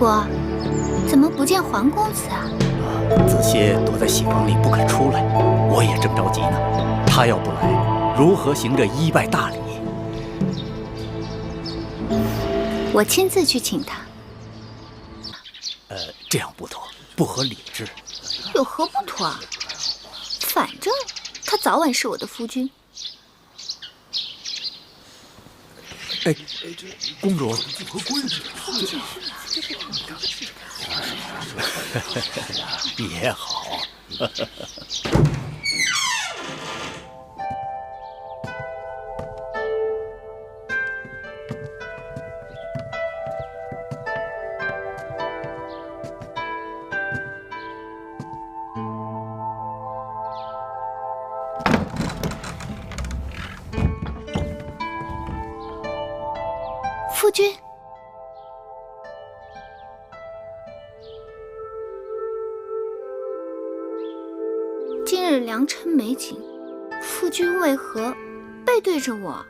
果怎么不见皇公子啊？子歇躲在喜房里不肯出来，我也正着急呢。他要不来，如何行这一拜大礼？我亲自去请他。这样不妥，不合礼制。有何不妥啊？反正他早晚是我的夫君。哎，公主，不合规矩。也好。夫君，今日良辰美景，夫君为何背对着我？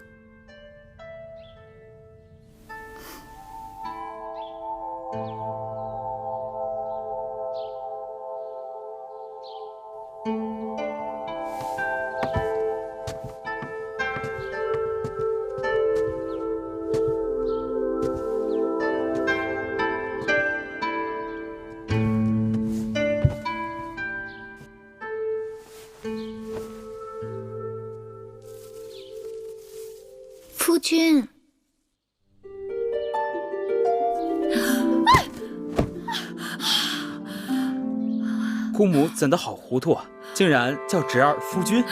夫君，姑母怎的好糊涂啊？竟然叫侄儿夫君！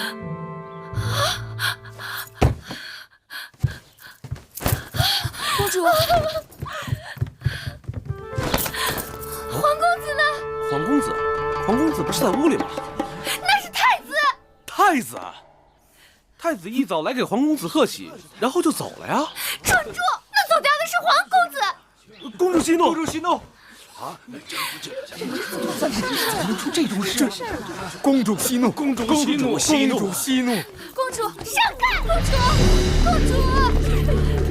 公主，皇公子呢？皇公子不是在屋里吗？那是太子。太子一早来给皇公子贺喜，然后就走了呀。蠢猪，那走掉的是皇公子。公主息怒，公主息怒！啊，怎么出这种事？公主息怒！公主息怒！公主息怒！公主上看！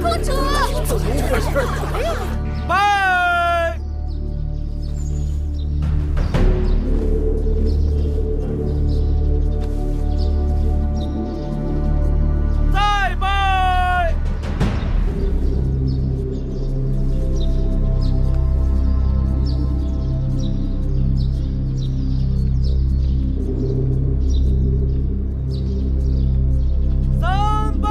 公主！怎么回事？拜！再拜！三拜！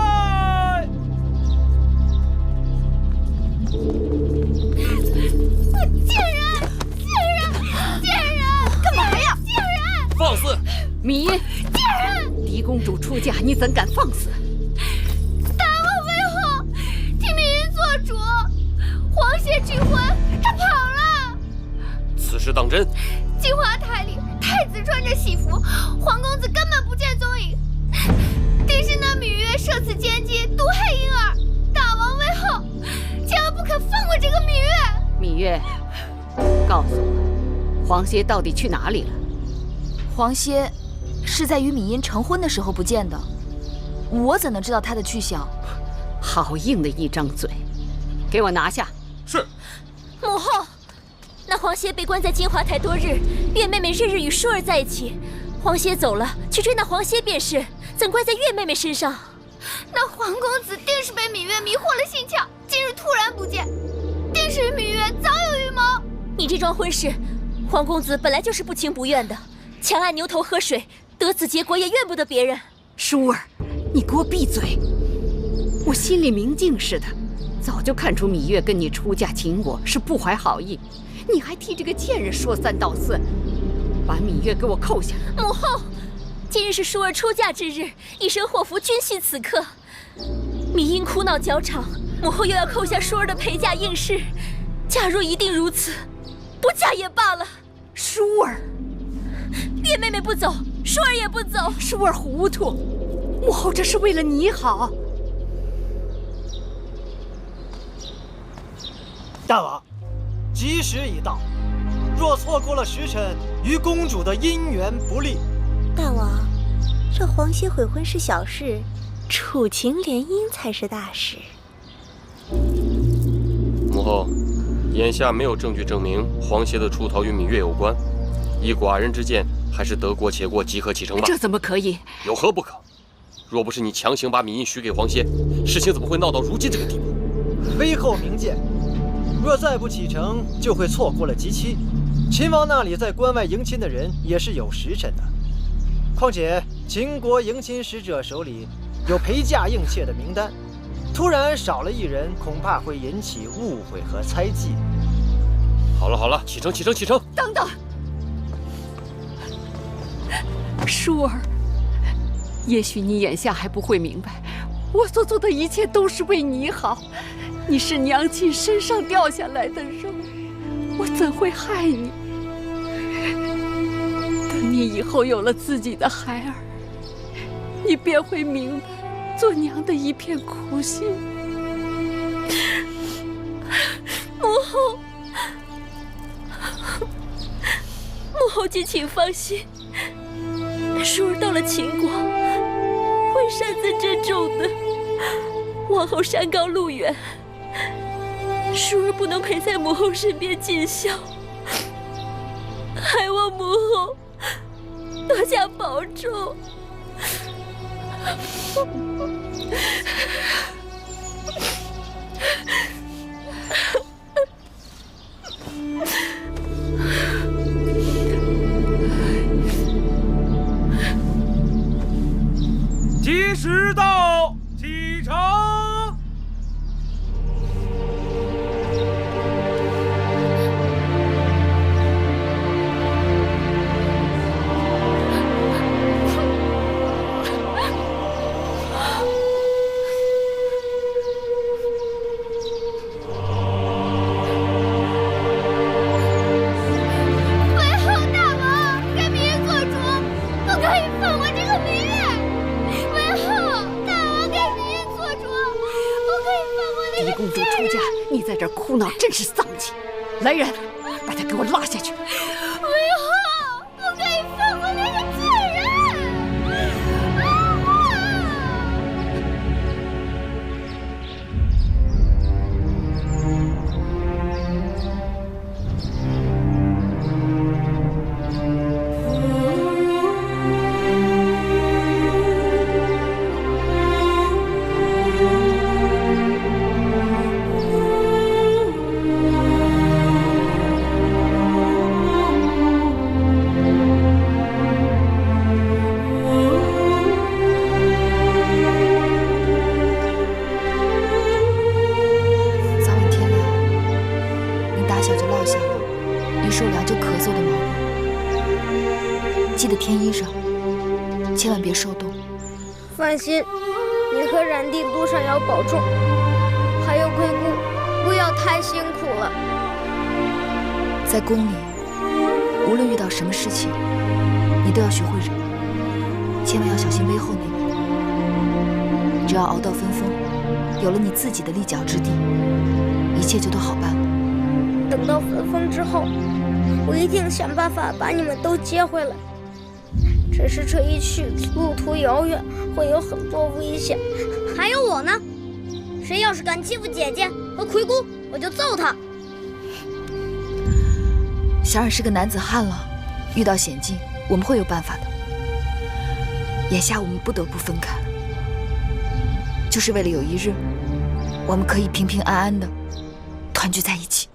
贱人！干嘛呀？贱人！放肆！芈音，贱人！嫡公主出嫁，你怎敢放肆？大王为后，替芈音做主，皇协拒婚，他跑了。此事当真？金华台里，太子穿着喜服，皇公子根本不见踪影。定是那芈月设此奸计，毒害婴儿。大王为后，千万不可放过这个芈月。芈月，告诉我，皇协到底去哪里了？皇协是在与芈音成婚的时候不见的，我怎能知道他的去向？好硬的一张嘴，给我拿下！是。母后，那皇协被关在金华台多日，月妹妹日日与舒儿在一起。皇协走了，去追那皇协便是，怎怪在月妹妹身上？那皇公子定是被芈月迷惑了心窍，今日突然不见，定是与芈月早有预谋。你这桩婚事，皇公子本来就是不情不愿的，强按牛头喝水，得此结果也怨不得别人。舒儿，你给我闭嘴！我心里明镜似的，早就看出芈月跟你出嫁请我是不怀好意，你还替这个贱人说三道四，把芈月给我扣下！母后，今日是舒儿出嫁之日，一身祸福均系此刻。芈音哭闹较场，母后又要扣下舒儿的陪嫁应试。假若一定如此，不嫁也罢了。舒儿，月妹妹不走，舒儿也不走。舒儿糊涂，母后这是为了你好。大王，吉时已到，若错过了时辰，与公主的姻缘不利。大王，这皇协悔婚是小事，楚秦联姻才是大事。母后，眼下没有证据证明黄歇的出逃与芈月有关，依寡人之见，还是得过且过，即刻启程吧。这怎么可以？有何不可？若不是你强行把芈印许给黄歇，事情怎么会闹到如今这个地步？微后明鉴，若再不启程，就会错过了吉期。秦王那里在关外迎亲的人也是有时辰的，况且秦国迎亲使者手里有陪嫁应妾的名单，突然少了一人，恐怕会引起误会和猜忌。好了好了，启程启程启程！等等，舒儿，也许你眼下还不会明白，我所做的一切都是为你好。你是娘亲身上掉下来的肉，我怎会害你？等你以后有了自己的孩儿，你便会明白做娘的一片苦心。母后，母后敬请放心，舒儿到了秦国，会善自珍重的。往后山高路远，舒儿不能陪在母后身边尽孝，还望母后多加保重。吉时到，启程。狄公主出嫁，你在这儿哭闹，真是丧气！来人，把她给我拉下去！为何不可以放过那个贱人？记得添衣裳，千万别受冻。放心，你和冉帝路上要保重，还有贵姑，不要太辛苦了。在宫里，无论遇到什么事情，你都要学会忍，千万要小心微后那边。只要熬到分封，有了你自己的立脚之地，一切就都好办了。等到分封之后，我一定想办法把你们都接回来。只是这一去，路途遥远，会有很多危险。还有我呢，谁要是敢欺负姐姐和魁姑，我就揍他。小冉是个男子汉了，遇到险境，我们会有办法的。眼下我们不得不分开，就是为了有一日，我们可以平平安安的团聚在一起。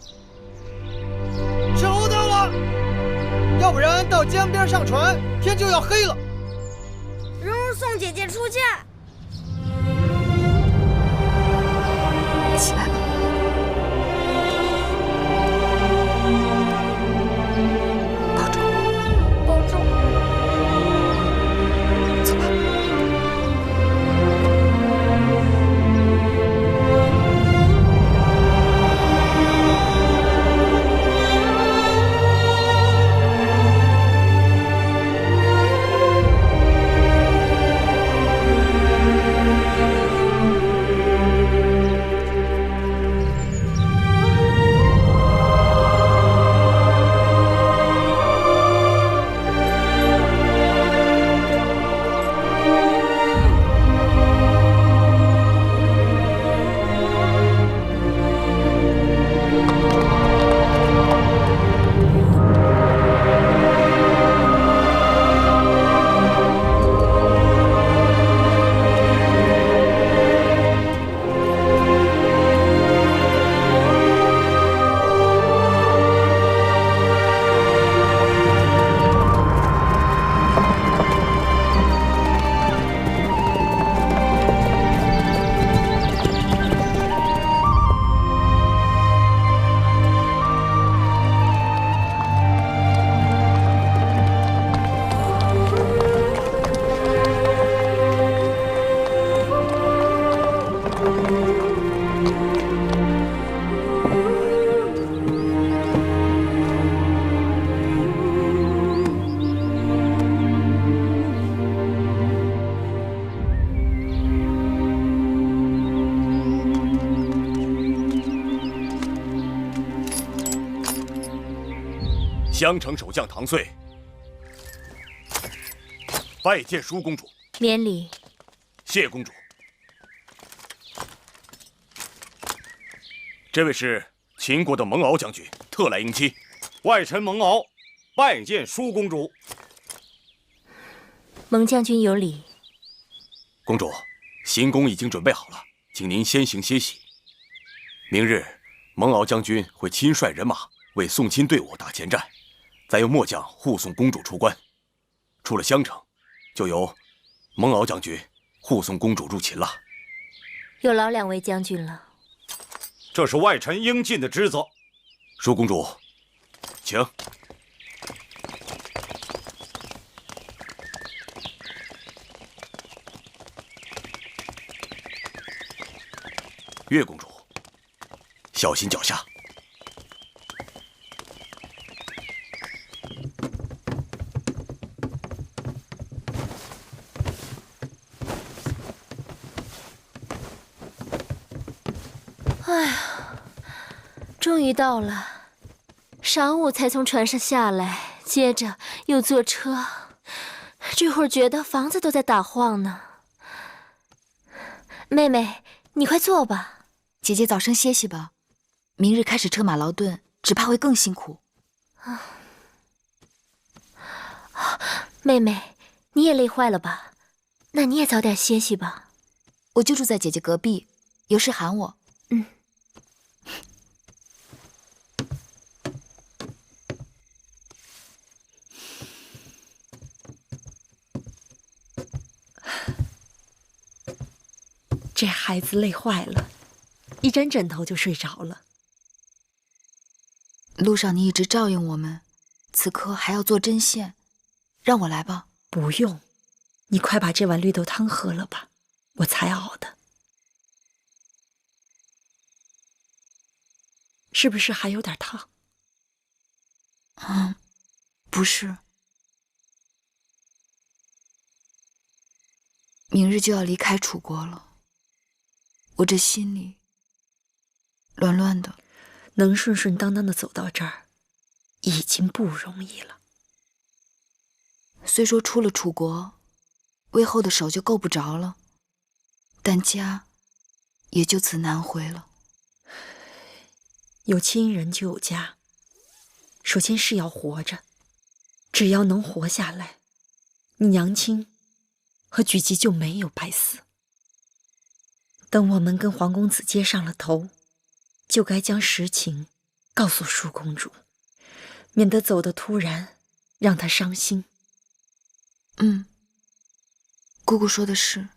收到了，要不然到江边上船，天就要黑了。蓉蓉送姐姐出嫁。起来吧。保重。保重。走吧。襄城守将唐遂拜见舒公主。免礼。谢公主。这位是秦国的蒙敖将军，特来迎亲。外臣蒙敖拜见舒公主。蒙将军有礼。公主，行宫已经准备好了，请您先行歇息。明日，蒙敖将军会亲率人马为送亲队伍打前站，再由末将护送公主出关。出了襄城，就由蒙敖将军护送公主入秦了。有劳两位将军了。这是外臣应尽的职责。舒公主，请。岳公主，小心脚下。哎呀，终于到了。晌午才从船上下来，接着又坐车，这会儿觉得房子都在打晃呢。妹妹，你快坐吧。姐姐早生歇息吧，明日开始车马劳顿，只怕会更辛苦。妹妹，你也累坏了吧？那你也早点歇息吧。我就住在姐姐隔壁，有事喊我。这孩子累坏了，一沾枕头就睡着了。路上你一直照应我们，此刻还要做针线，让我来吧。不用，你快把这碗绿豆汤喝了吧，我才熬的。是不是还有点烫？不是。明日就要离开楚国了。我这心里乱乱的，能顺顺当当的走到这儿，已经不容易了。虽说出了楚国，魏后的手就够不着了，但家也就此难回了。有亲人就有家，首先是要活着，只要能活下来，你娘亲和举姬就没有白死。等我们跟黄公子接上了头，就该将实情告诉舒公主，免得走得突然，让她伤心。姑姑说的是。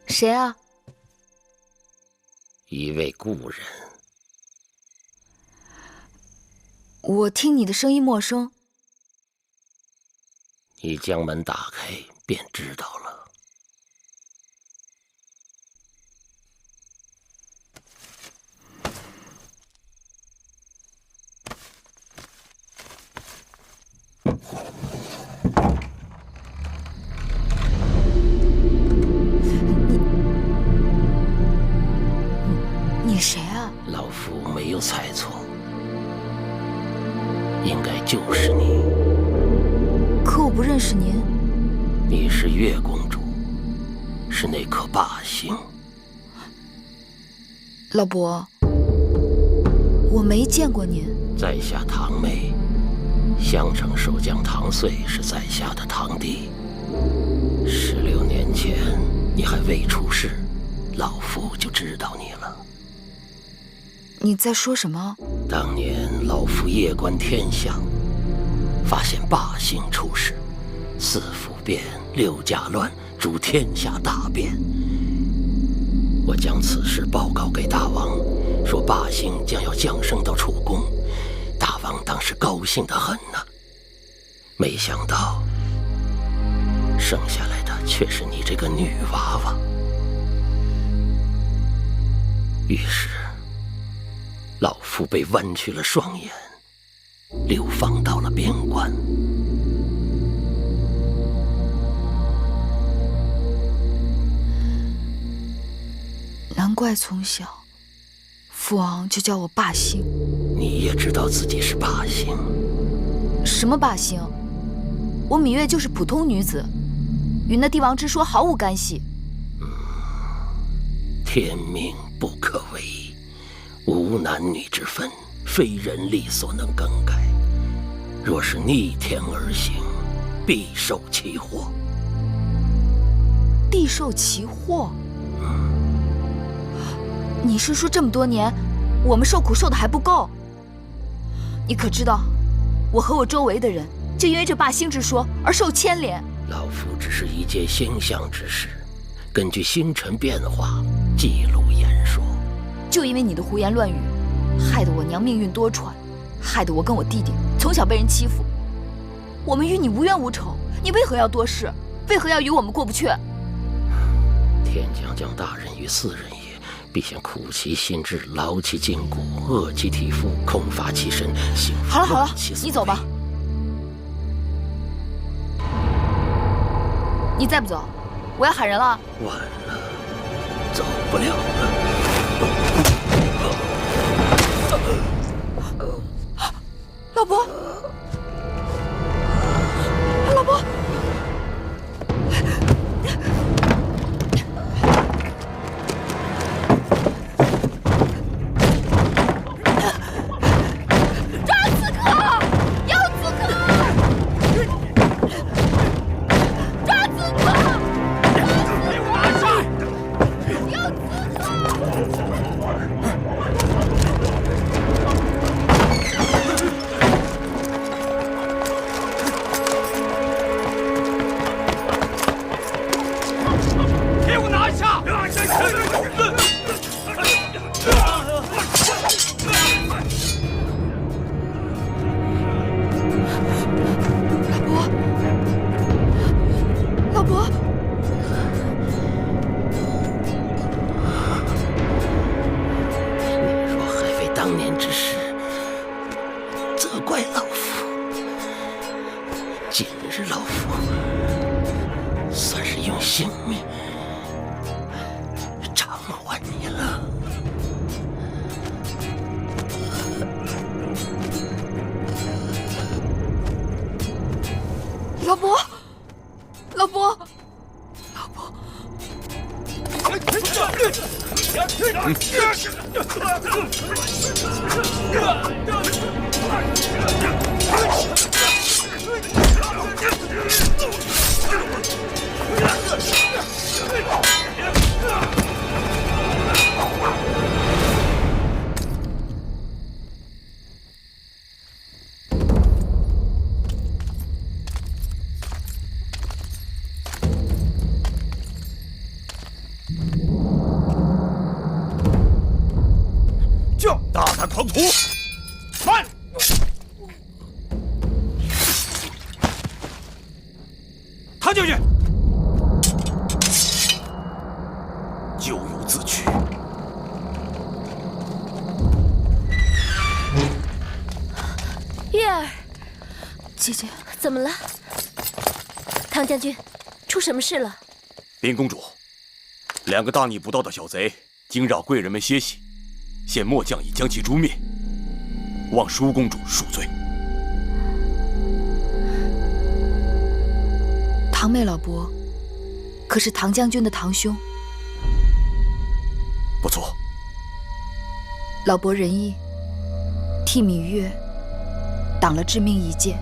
谁啊？一位故人。我听你的声音陌生。你将门打开便知道了。你谁啊？老夫没有猜错，应该就是你。可我不认识您。你是月公主，是那颗霸星。老伯，我没见过您。在下堂妹，襄城守将唐遂是在下的堂弟。16年前你还未出世，老夫就知道你了。你在说什么？当年老夫夜观天象，发现霸星出世，4府变6家乱，诛天下大变。我将此事报告给大王，说霸星将要降生到楚宫。大王当时高兴得很呢，没想到生下来的却是你这个女娃娃。于是老夫被剜去了双眼，流放到了边关。难怪从小父王就叫我霸星。你也知道自己是霸星？什么霸星？我芈月就是普通女子，与那帝王之说毫无干系。天命不可违，无男女之分，非人力所能更改。若是逆天而行，必受其祸。必受其祸？你是说这么多年，我们受苦受的还不够？你可知道，我和我周围的人就因为这霸星之说而受牵连。老夫只是一介星象之士，根据星辰变化记录言说。就因为你的胡言乱语，害得我娘命运多舛，害得我跟我弟弟从小被人欺负。我们与你无冤无仇，你为何要多事？为何要与我们过不去？天将降大任于斯人也，必先苦其心志，劳其筋骨，饿其体肤，空乏其身，幸福。好了，你走吧。你再不走，我要喊人了。晚了，走不了了。老伯，老伯。大胆狂徒！慢！踏进去！咎由自取。月儿，姐姐，怎么了？唐将军，出什么事了？林公主，两个大逆不道的小贼惊扰贵人们歇息。现末将已将其诛灭，望舒公主恕罪。堂妹老伯，可是唐将军的堂兄？不错。老伯仁义，替芈月挡了致命一剑，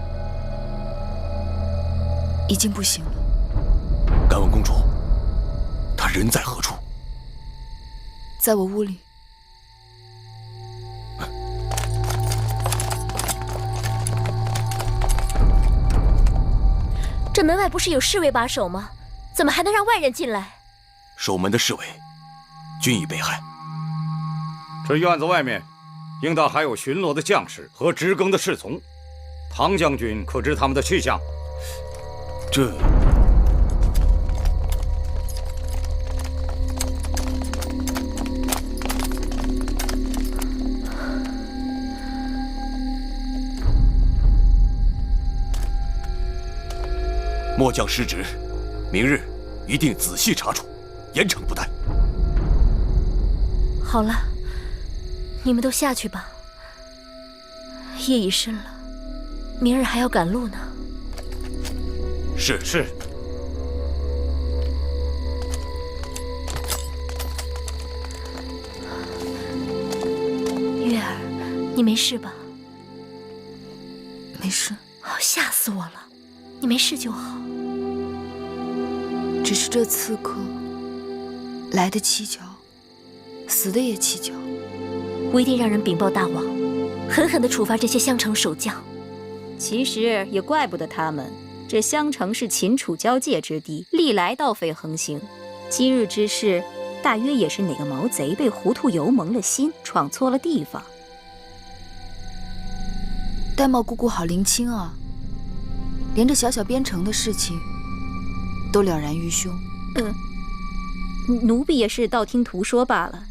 已经不行了。敢问公主，他人在何处？在我屋里。这门外不是有侍卫把守吗？怎么还能让外人进来？守门的侍卫均已被害。这院子外面应当还有巡逻的将士和值更的侍从，唐将军可知他们的去向？这……末将失职，明日一定仔细查处，严惩不贷。好了，你们都下去吧。夜已深了，明日还要赶路呢。是。月儿，你没事吧？没事。吓死我了！你没事就好。只是这刺客来得蹊跷，死的也蹊跷。我一定让人禀报大王，狠狠地处罚这些襄城守将。其实也怪不得他们，这襄城是秦楚交界之地，历来盗匪横行。今日之事，大约也是哪个毛贼被糊涂油蒙了心，闯错了地方。玳瑁姑姑好灵清啊，连这小小边城的事情都了然于胸。奴婢也是道听途说罢了。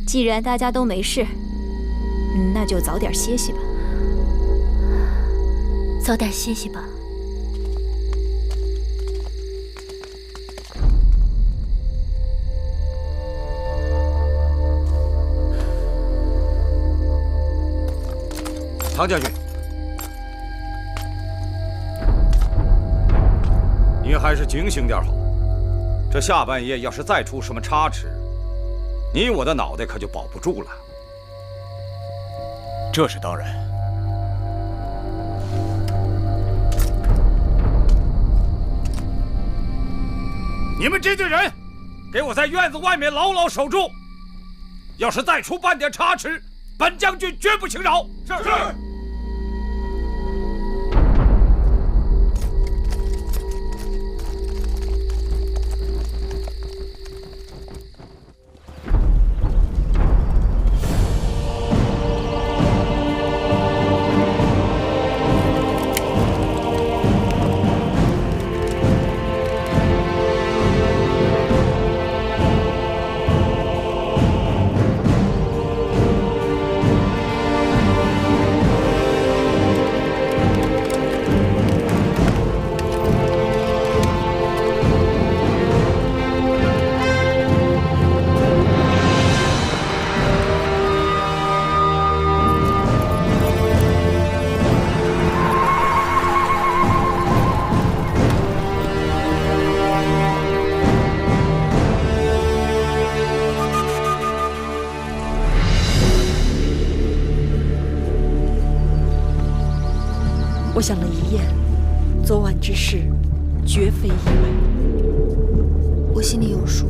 既然大家都没事，那就早点歇息吧。早点歇息吧。唐将军，你还是警醒点好。这下半夜要是再出什么差池，你我的脑袋可就保不住了。这是当然。你们这队人，给我在院子外面牢牢守住。要是再出半点差池，本将军绝不轻饶。是。我想了一夜，昨晚之事绝非意外。我心里有数，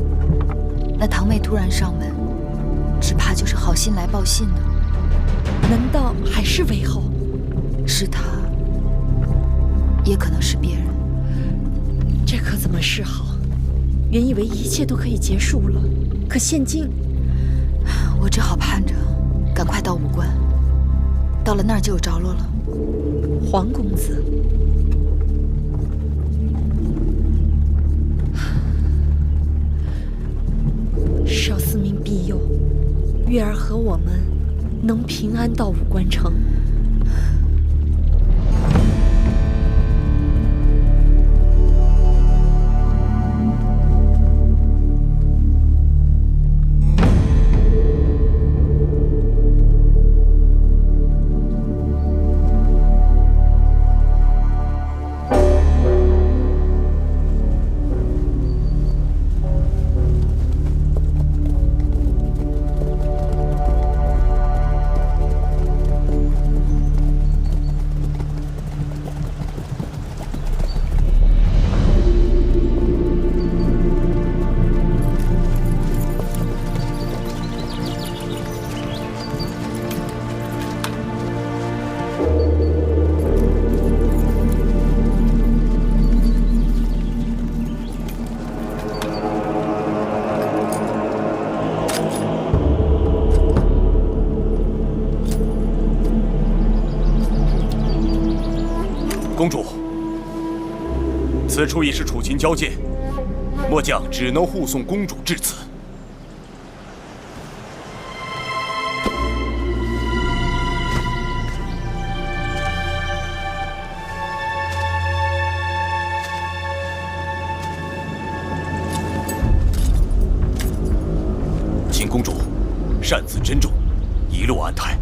那堂妹突然上门，只怕就是好心来报信呢。难道还是韦后？是他，也可能是别人。这可怎么是好？原以为一切都可以结束了，可现今……我只好盼着赶快到武关，到了那儿就有着落了。黄公子，少司命庇佑，月儿和我们能平安到武关城。公主，此处已是楚秦交界，末将只能护送公主至此。请公主擅自珍重，一路安泰。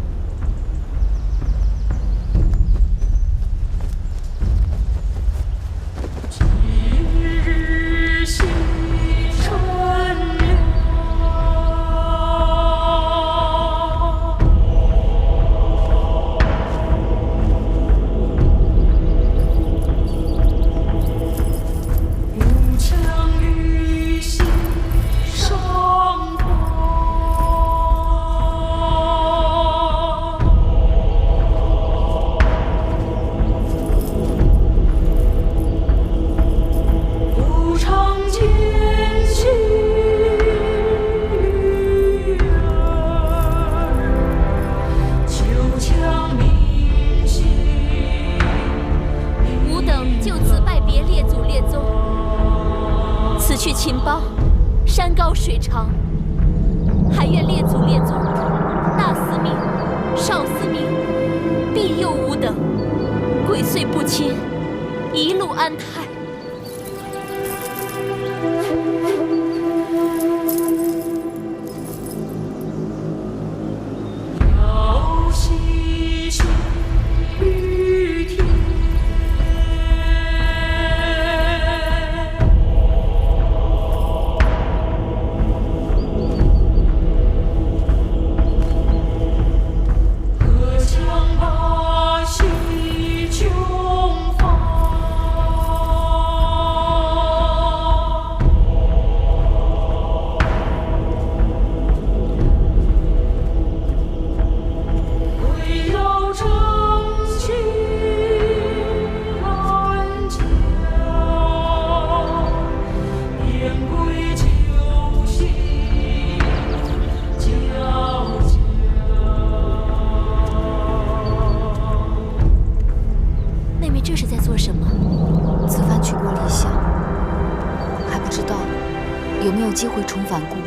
机会重返故国，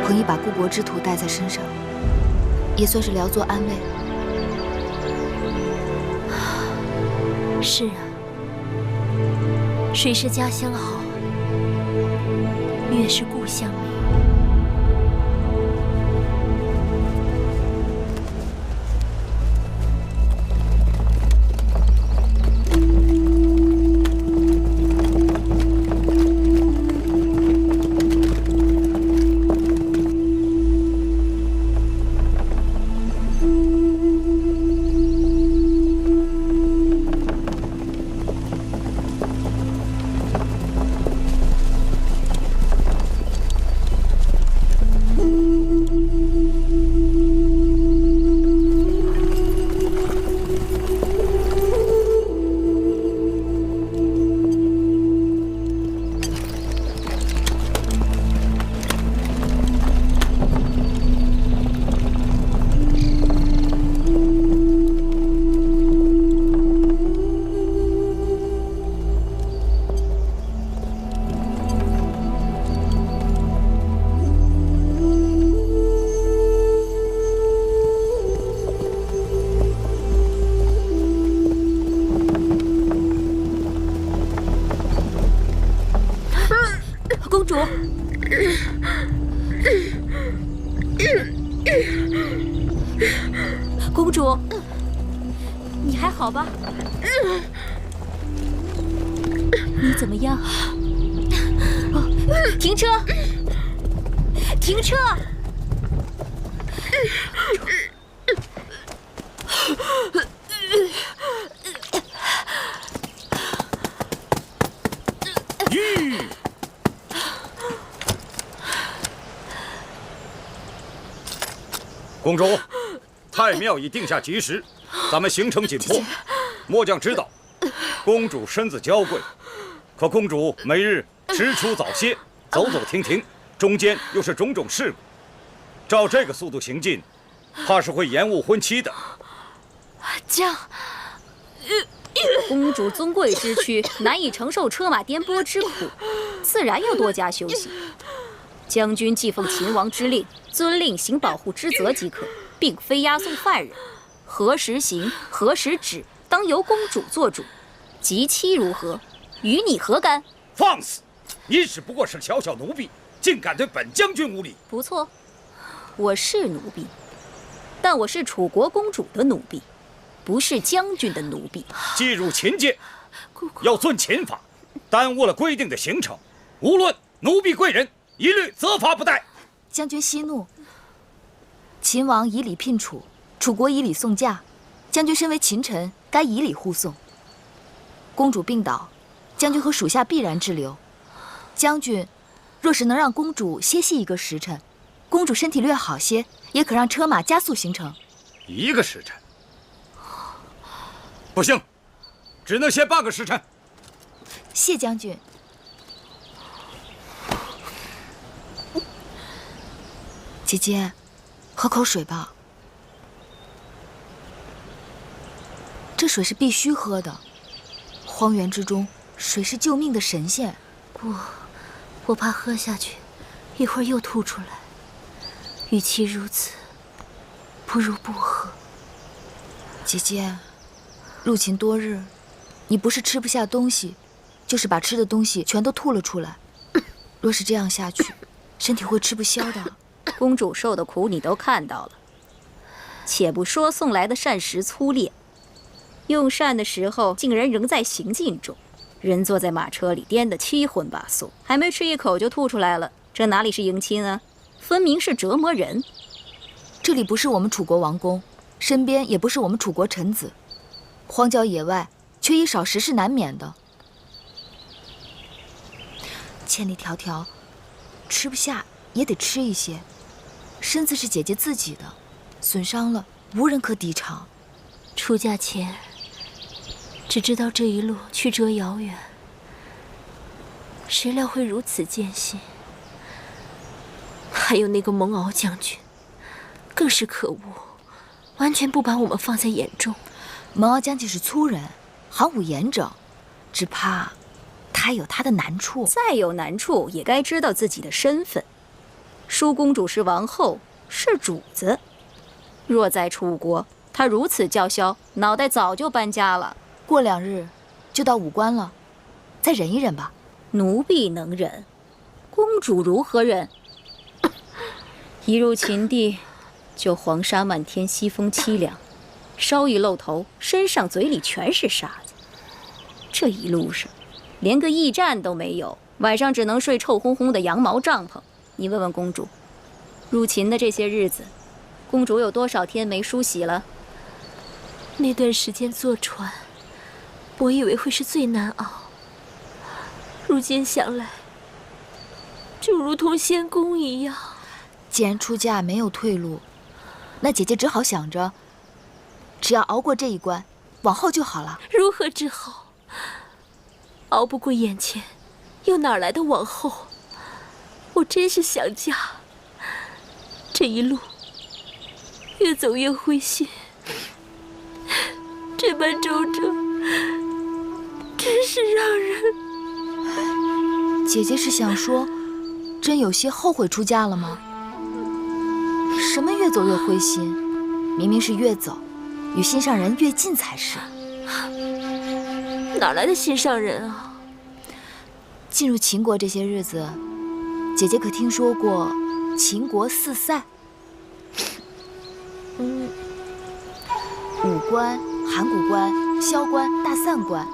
彭姨把故国之土带在身上，也算是聊作安慰。是啊，谁是家乡好，越是故乡美。公主，你还好吧？你怎么样？停车！停车！公主，太庙已定下吉时，咱们行程紧迫。末将知道，公主身子娇贵，可公主每日迟出早歇，走走停停，中间又是种种事故，照这个速度行进，怕是会延误婚期的。将，公主尊贵之躯，难以承受车马颠簸之苦，自然要多加休息。将军既奉秦王之令，遵令行保护之责即可，并非押送犯人。何时行，何时止，当由公主做主。及期如何，与你何干？放肆！你只不过是小小奴婢，竟敢对本将军无礼！不错，我是奴婢，但我是楚国公主的奴婢，不是将军的奴婢。既入秦界，要遵秦法，耽误了规定的行程，无论奴婢贵人，一律责罚不贷。将军息怒。秦王以礼聘楚，楚国以礼送驾，将军身为秦臣，该以礼护送。公主病倒，将军和属下必然滞留。将军若是能让公主歇息1个时辰，公主身体略好些，也可让车马加速行程。1个时辰？不行，只能歇半个时辰。谢将军。姐姐，喝口水吧。这水是必须喝的。荒原之中，水是救命的神仙。不，我怕喝下去，一会儿又吐出来。与其如此，不如不喝。姐姐，入秦多日，你不是吃不下东西，就是把吃的东西全都吐了出来。若是这样下去，身体会吃不消的。公主受的苦你都看到了，且不说送来的膳食粗劣，用膳的时候竟然仍在行进中，人坐在马车里颠得七荤八素，还没吃一口就吐出来了，这哪里是迎亲啊，分明是折磨人。这里不是我们楚国王宫，身边也不是我们楚国臣子，荒郊野外，缺衣少食是难免的。千里迢迢，吃不下也得吃一些。身子是姐姐自己的，损伤了无人可抵偿。出嫁前，只知道这一路曲折遥远，谁料会如此艰辛。还有那个蒙敖将军，更是可恶，完全不把我们放在眼中。蒙敖将军是粗人，行武严整，只怕他有他的难处。再有难处，也该知道自己的身份。舒公主是王后，是主子。若在楚国，她如此叫嚣，脑袋早就搬家了。过2日就到武关了，再忍一忍吧。奴婢能忍，公主如何忍？一入秦地，就黄沙漫天，西风凄凉，稍一露头，身上嘴里全是沙子。这一路上，连个驿站都没有，晚上只能睡臭烘烘的羊毛帐篷。你问问公主，入秦的这些日子，公主有多少天没梳洗了？那段时间坐船，我以为会是最难熬，如今想来，就如同仙宫一样。既然出嫁没有退路，那姐姐只好想着，只要熬过这一关，往后就好了。如何之好？熬不过眼前，又哪来的往后？我真是想家，这一路越走越灰心，这般周折，真是让人……姐姐是想说，真有些后悔出嫁了吗？什么越走越灰心？明明是越走，与心上人越近才是。哪来的心上人啊？进入秦国这些日子，姐姐可听说过秦国4塞？武关、函谷关、萧关、大散关。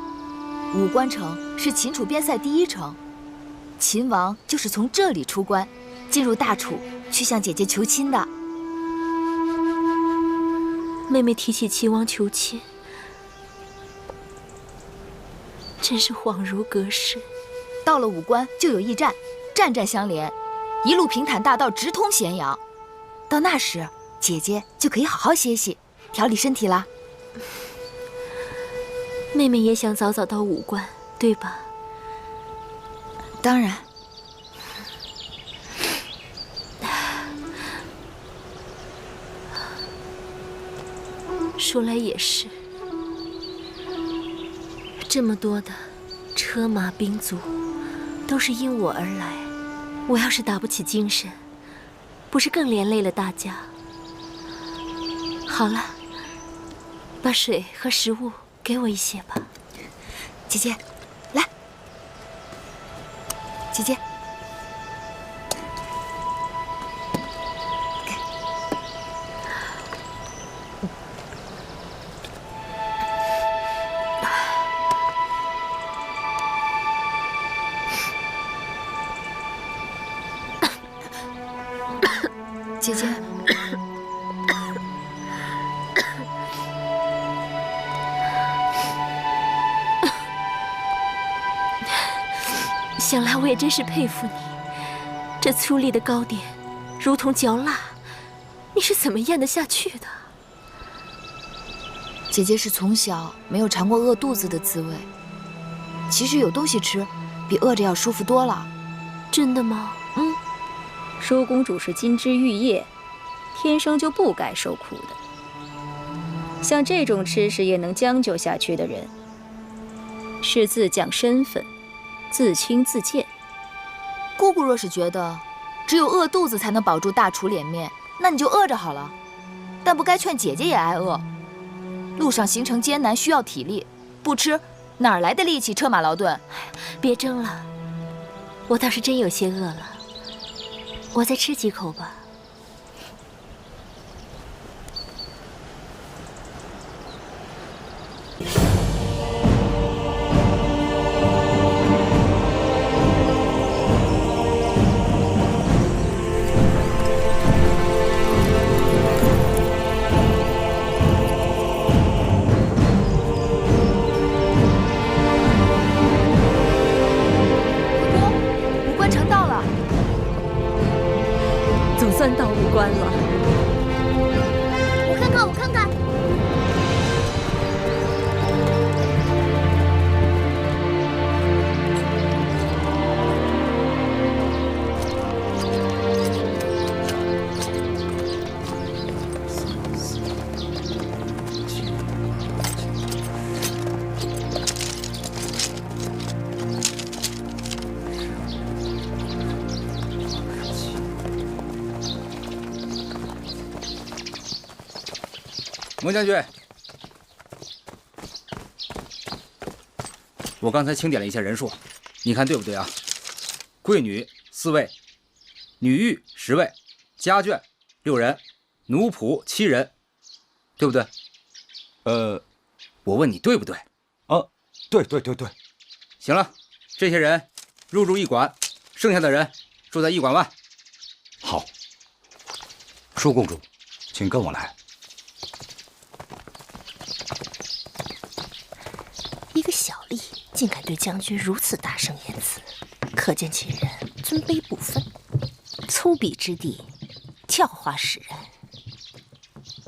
武关城是秦楚边塞第1城，秦王就是从这里出关，进入大楚，去向姐姐求亲的。妹妹提起秦王求亲，真是恍如隔世。到了武关就有驿站，站站相连，一路平坦大道直通咸阳。到那时，姐姐就可以好好歇息，调理身体啦。妹妹也想早早到武关，对吧？当然。说来也是，这么多的车马兵卒，都是因我而来。我要是打不起精神，不是更连累了大家？好了，把水和食物给我一些吧。姐姐，来，姐姐。姐姐，想来我也真是佩服你，这粗粝的糕点，如同嚼蜡，你是怎么咽得下去的？姐姐是从小没有尝过饿肚子的滋味，其实有东西吃，比饿着要舒服多了。真的吗？嗯。舒公主是金枝玉叶，天生就不该受苦的。像这种吃食也能将就下去的人，是自降身份，自轻自贱。姑姑若是觉得只有饿肚子才能保住大厨脸面，那你就饿着好了。但不该劝姐姐也挨饿。路上行程艰难，需要体力，不吃哪儿来的力气车马劳顿？别争了，我倒是真有些饿了。我再吃几口吧。武关城到了。总算到武关了。我看看，我看看。蒙将军，我刚才清点了一下人数，你看对不对啊？贵女4位，女御10位，家眷6人，奴仆7人，对不对？我问你对不对？对。行了，这些人入住驿馆，剩下的人住在驿馆外。好，舒公主，请跟我来。一个小吏竟敢对将军如此大声言辞，可见其人尊卑不分，粗鄙之地，教化使人。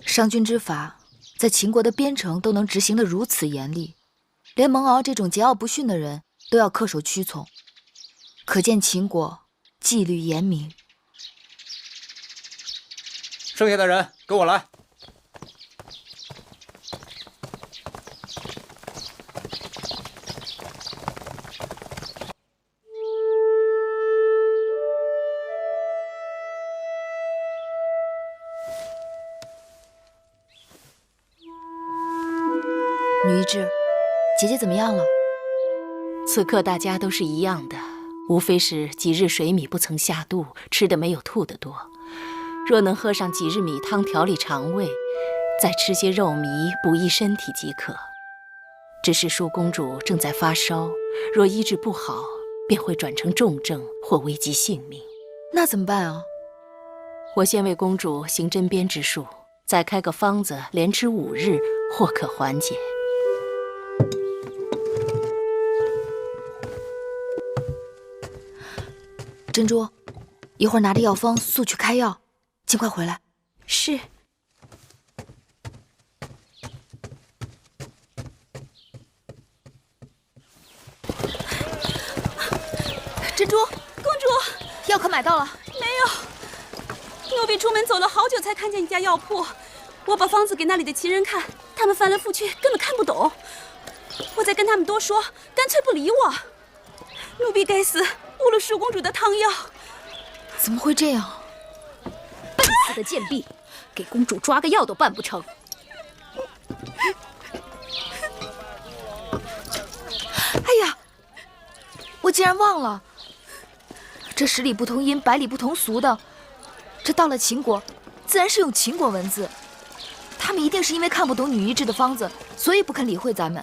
商君之法，在秦国的边城都能执行得如此严厉，连蒙敖这种桀骜不驯的人都要恪守屈从，可见秦国纪律严明。剩下的人跟我来。女一志，姐姐怎么样了？此刻大家都是一样的，无非是几日水米不曾下肚，吃的没有吐的多。若能喝上几日米汤调理肠胃，再吃些肉糜补益身体即可。只是舒公主正在发烧，若医治不好，便会转成重症或危及性命。那怎么办啊？我先为公主行针砭之术，再开个方子，连吃5日，或可缓解。珍珠，一会儿拿着药方速去开药，尽快回来。是。珍珠，公主，药可买到了？没有，奴婢出门走了好久才看见一家药铺。我把方子给那里的旗人看，他们翻来覆去，根本看不懂。我再跟他们多说，干脆不理我。奴婢该死，误了淑公主的汤药。怎么会这样？笨死的贱婢，给公主抓个药都办不成。哎呀，我竟然忘了，这十里不同音，百里不同俗的，这到了秦国，自然是用秦国文字。他们一定是因为看不懂女医制的方子，所以不肯理会咱们。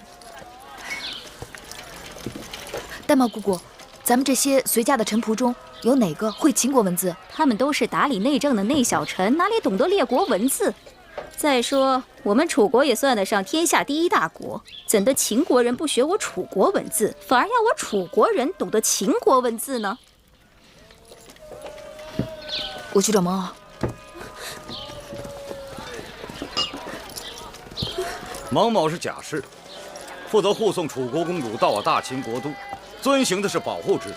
玳瑁姑姑，咱们这些随驾的臣仆中，有哪个会秦国文字？他们都是打理内政的内小臣，哪里懂得列国文字？再说，我们楚国也算得上天下第一大国，怎的秦国人不学我楚国文字，反而要我楚国人懂得秦国文字呢？我去找蒙骜。蒙某是假释，负责护送楚国公主到我大秦国都，遵行的是保护职责。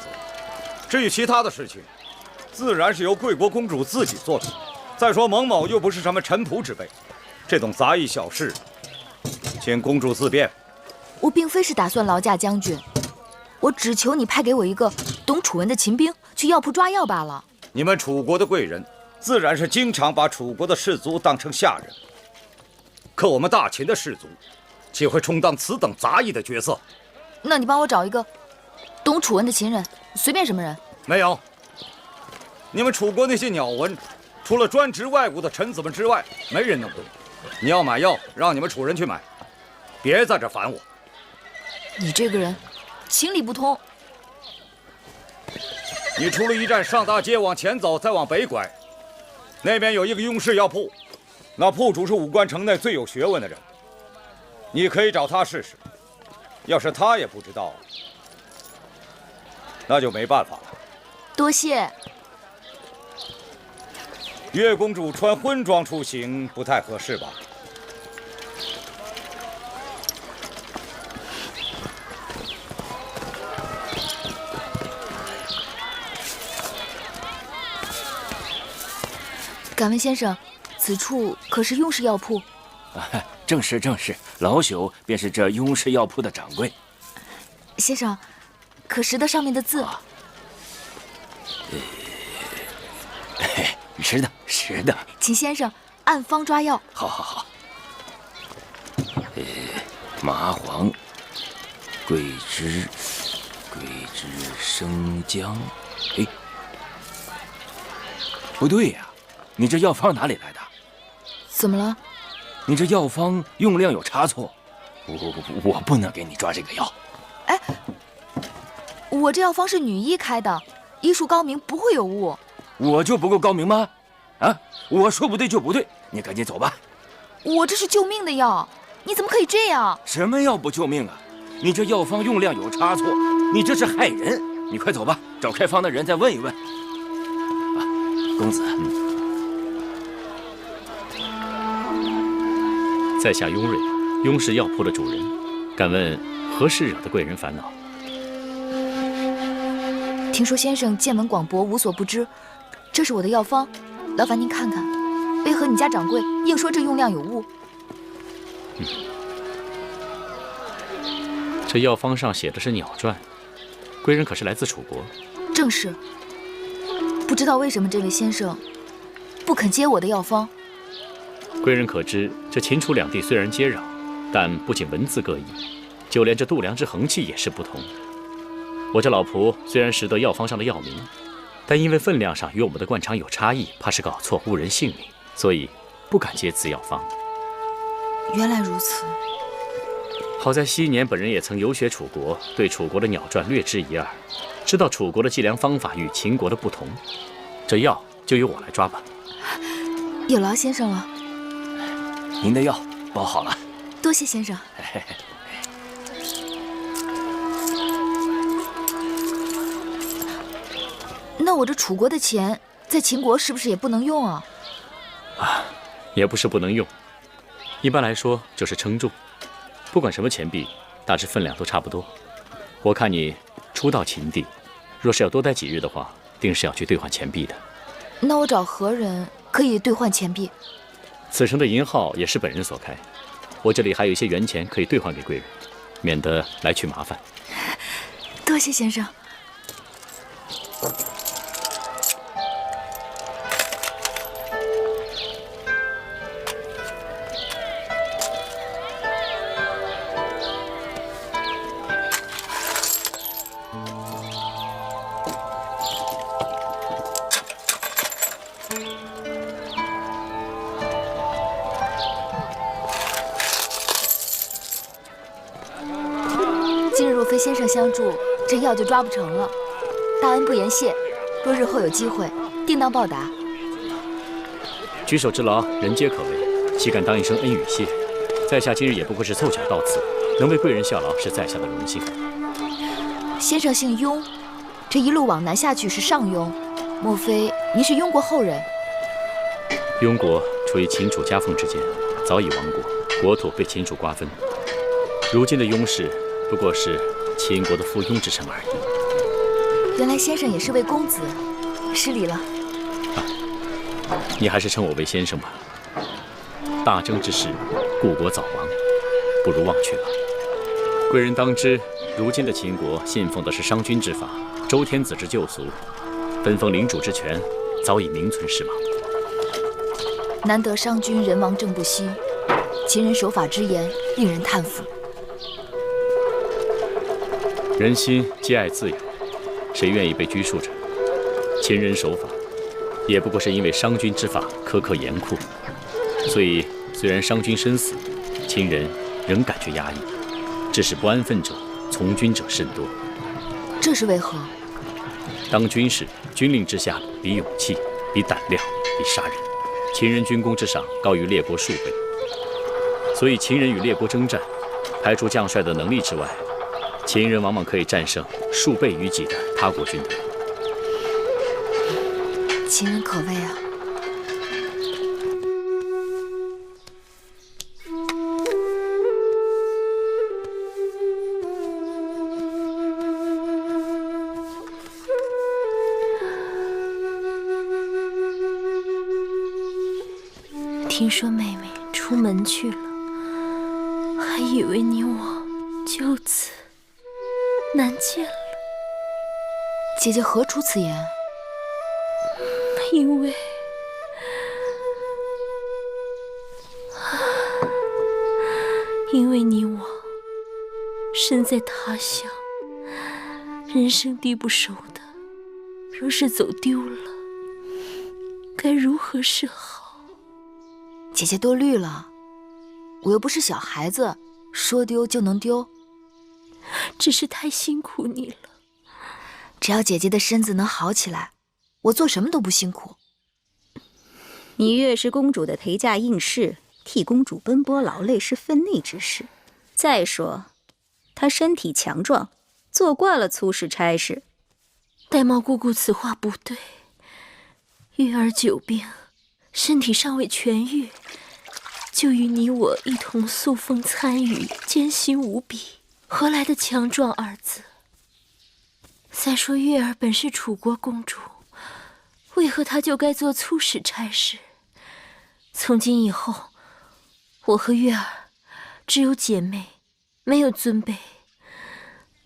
至于其他的事情，自然是由贵国公主自己做主。再说蒙某又不是什么臣仆之辈，这种杂役小事，请公主自便。我并非是打算劳驾将军，我只求你派给我一个懂楚文的秦兵，去药铺抓药罢了。你们楚国的贵人，自然是经常把楚国的士卒当成下人。可我们大秦的士卒，岂会充当此等杂役的角色？那你帮我找一个懂楚文的秦人，随便什么人。没有。你们楚国那些鸟文，除了专职外务的臣子们之外，没人能懂。你要买药，让你们楚人去买，别在这烦我。你这个人，情理不通。你出了驿站上大街，往前走，再往北拐，那边有一个雍氏药铺。那铺主是武关城内最有学问的人，你可以找他试试。要是他也不知道，那就没办法了。多谢。月公主穿婚装出行不太合适吧？敢问先生，此处可是雍氏药铺？正是正是，老朽便是这雍氏药铺的掌柜。先生，可识得上面的字？识得识得。请先生按方抓药。好好好。麻黄、桂枝、生姜。哎，不对呀，你这药方哪里来的？怎么了？你这药方用量有差错，我不能给你抓这个药。哎，我这药方是女医开的，医术高明，不会有误。我就不够高明吗？啊，我说不对就不对，你赶紧走吧。我这是救命的药，你怎么可以这样？什么药不救命啊？你这药方用量有差错，你这是害人。你快走吧，找开方的人再问一问。啊，公子。在下雍瑞，雍氏药铺的主人，敢问何事惹得贵人烦恼？听说先生见闻广博，无所不知，这是我的药方，劳烦您看看，为何你家掌柜硬说这用量有误？这药方上写的是鸟传，贵人可是来自楚国？正是。不知道为什么这位先生不肯接我的药方。贵人可知，这秦楚两地虽然接壤，但不仅文字各异，就连这度量之衡器也是不同。我这老仆虽然识得药方上的药名，但因为分量上与我们的惯常有差异，怕是搞错误人性命，所以不敢接此药方。原来如此。好在昔年本人也曾游学楚国，对楚国的鸟传略知一二，知道楚国的计量方法与秦国的不同。这药就由我来抓吧。有劳先生了。您的药包好了。多谢先生。那我这楚国的钱在秦国是不是也不能用啊？啊，也不是不能用，一般来说就是称重。不管什么钱币，大致分量都差不多。我看你初到秦地，若是要多待几日的话，定是要去兑换钱币的。那我找何人可以兑换钱币？此城的银号也是本人所开，我这里还有一些元钱可以兑换给贵人。免得来去麻烦。多谢先生。今日若非先生相助，这药就抓不成了。大恩不言谢，若日后有机会，定当报答。举手之劳，人皆可为，岂敢当一声恩与谢？在下今日也不过是凑巧到此，能为贵人效劳，是在下的荣幸。先生姓雍，这一路往南下去是上庸，莫非您是雍国后人？雍国处于秦楚夹缝之间，早已亡国，国土被秦楚瓜分。如今的雍氏不过是秦国的附庸之臣而已。原来先生也是位公子，失礼了。你还是称我为先生吧。大征之时，故国早亡，不如忘却吧。贵人当知，如今的秦国信奉的是商君之法，周天子之旧俗，分封领主之权早已名存实亡。难得商君人亡政不息，秦人守法之严令人叹服。人心皆爱自由，谁愿意被拘束着？秦人守法，也不过是因为商君之法苛刻严酷，所以虽然商君身死，秦人仍感觉压抑，致使不安分者、从军者甚多。这是为何？当军事，军令之下比勇气，比胆量，比杀人。秦人军功之上高于列国数倍，所以秦人与列国征战，排除将帅的能力之外，秦人往往可以战胜数倍于己的他国军队。秦人可畏啊！听说妹妹出门去了，还以为你我就此难见了。姐姐何出此言？因为你我身在他乡，人生地不熟的，若是走丢了，该如何是好？姐姐多虑了，我又不是小孩子，说丢就能丢。只是太辛苦你了。只要姐姐的身子能好起来，我做什么都不辛苦。芈月是公主的陪嫁应试，替公主奔波劳累是分内之事。再说，她身体强壮，做惯了粗事差事。玳瑁姑姑此话不对，月儿久病，身体尚未痊愈，就与你我一同素风参与，艰辛无比，何来的强壮二字？再说月儿本是楚国公主，为何她就该做粗使差事？从今以后，我和月儿只有姐妹，没有尊卑。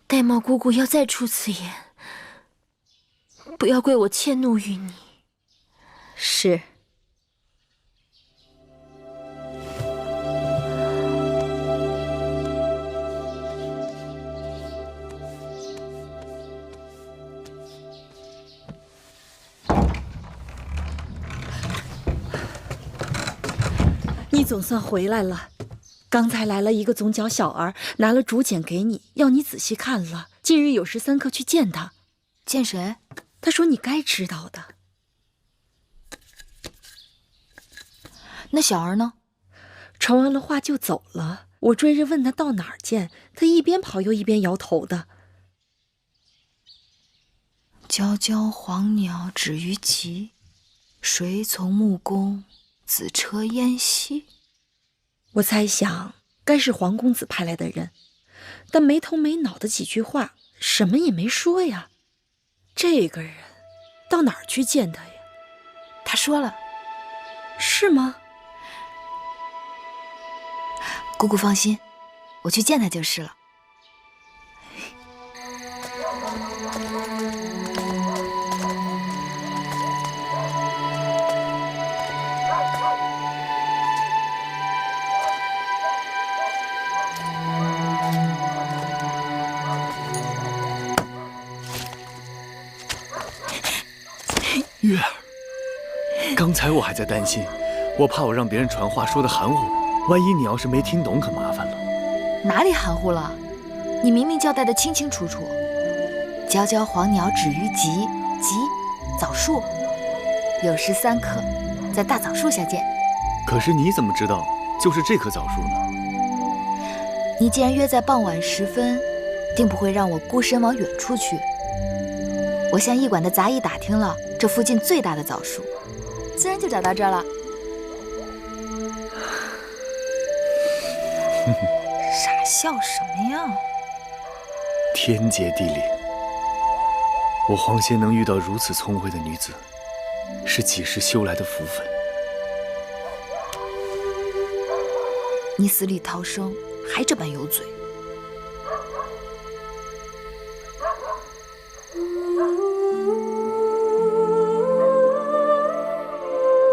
玳瑁姑姑要再出此言，不要怪我迁怒于你。是。你总算回来了。刚才来了一个总角小儿，拿了竹简给你，要你仔细看了。近日有时3刻去见他。见谁？他说你该知道的。那小儿呢？传完了话就走了。我追着问他到哪儿见，他一边跑又一边摇头的。皎皎黄鸟止于棘，谁从木工子车烟稀。我猜想该是黄公子派来的人，但没头没脑的几句话，什么也没说呀。这个人到哪儿去见他呀？他说了。是吗？姑姑放心，我去见他就是了。月儿，刚才我还在担心，我怕我让别人传话说的含糊，万一你要是没听懂，可麻烦了。哪里含糊了？你明明交代的清清楚楚。皎皎黄鸟止于极，极枣树，有时3刻，在大枣树下见。可是你怎么知道就是这棵枣树呢？你既然约在傍晚时分，定不会让我孤身往远处去。我向驿馆的杂役打听了这附近最大的枣树，自然就找到这儿了。傻笑什么呀？天结地灵，我黄歇能遇到如此聪慧的女子，是几世修来的福分。你死里逃生，还这般有嘴。